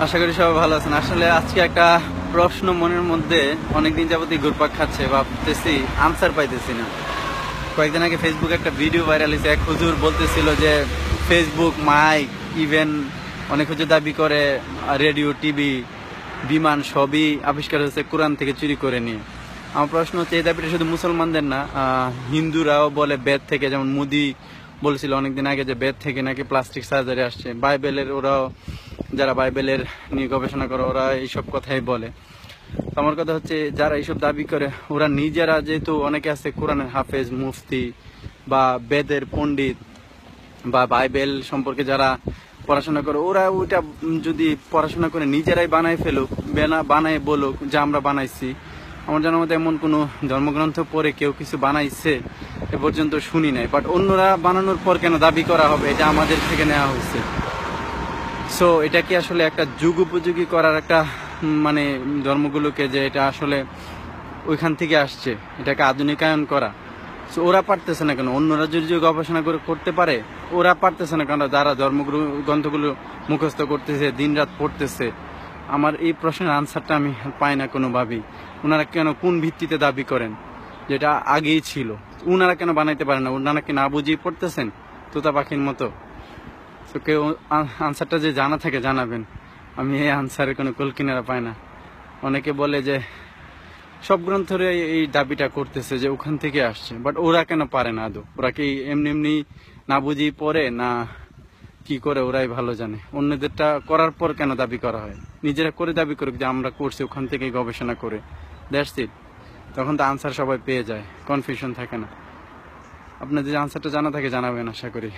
আশা করি সবাই ভালো আছেন। আসলে আজকে একটা প্রশ্ন মনের মধ্যে অনেকদিন যাবতই ঘুরপাক খাচ্ছে, ভাবতেছি আনসার পাইতেছি না। কয়েকদিন আগে ফেসবুকে একটা ভিডিও ভাইরাল হয়েছে, এক হুজুর বলতেছিল যে ফেসবুক, মাইক, ইভেন অনেক হুজুর দাবি করে রেডিও, টিভি, বিমান সবই আবিষ্কার হয়েছে কোরআন থেকে চুরি করে নিয়ে। আমার প্রশ্ন হচ্ছে, এই দাবিটা শুধু মুসলমানদের না, হিন্দুরাও বলে বেদ থেকে। যেমন মোদি বলছিল অনেকদিন আগে যে বেদ থেকে নাকি প্লাস্টিক সার্জারি আসছে। বাইবেলের ওরাও, যারা বাইবেলের নিয়ে গবেষণা করে, ওরা এইসব কথাই বলে। আমার কথা হচ্ছে, যারা এইসব দাবি করে ওরা নিজেরা, যেহেতু অনেকে আছে কোরআনের হাফেজ, মুফতি বা বেদের পণ্ডিত বা বাইবেল সম্পর্কে যারা পড়াশোনা করে, ওরা ওইটা যদি পড়াশোনা করে নিজেরাই বানাই ফেলুক, বানায় বলুক যে আমরা বানাইছি। আমার জানার মধ্যে এমন কোনো ধর্মগ্রন্থ পড়ে কেউ কিছু বানাইছে এ পর্যন্ত শুনি নাই। বাট অন্যরা বানানোর পর কেন দাবি করা হবে এটা আমাদের থেকে নেওয়া হয়েছে? সো এটা কি আসলে একটা যুগ উপযোগী করার একটা মানে ধর্মগুলোকে, যে এটা আসলে ওইখান থেকে আসছে, এটাকে আধুনিকায়ন করা? সো ওরা পারতেছে না কেন? অন্যরা যদি গবেষণা করে করতে পারে, ওরা পারতেছে না কেন? যারা গ্রন্থগুলো মুখস্থ করতেছে, দিন রাত পড়তেছে। আমার এই প্রশ্নের আনসারটা আমি পাই না কোনোভাবেই। ওনারা কেন, কোন ভিত্তিতে দাবি করেন যেটা আগেই ছিল? ওনারা কেন বানাইতে পারেন না? ওনারা কি না বুঝিয়ে পড়তেছেন তোতা পাখির মতো? তো কেউ আনসারটা যে জানা থাকে জানাবেন। আমি এই আনসারের কোনো কুলকিনারা পাই না। অনেকে বলে যে সব গ্রন্থরে এই দাবিটা করতেছে যে ওখান থেকে আসছে, বাট ওরা কেন পারে না আদৌ? ওরা কি এমনি এমনি না বুঝিয়ে পড়ে, না কি করে? ওরাই ভালো জানে। অন্যদেরটা করার পর কেন দাবি করা হয়? নিজেরা করে দাবি করুক যে আমরা করছি, ওখান থেকে গবেষণা করে, দ্যাটস ইট। তখন তো আনসার সবাই পেয়ে যায়, কনফিউশন থাকে না। আপনাদের আনসারটা জানা থাকে জানাবেন, আশা করি।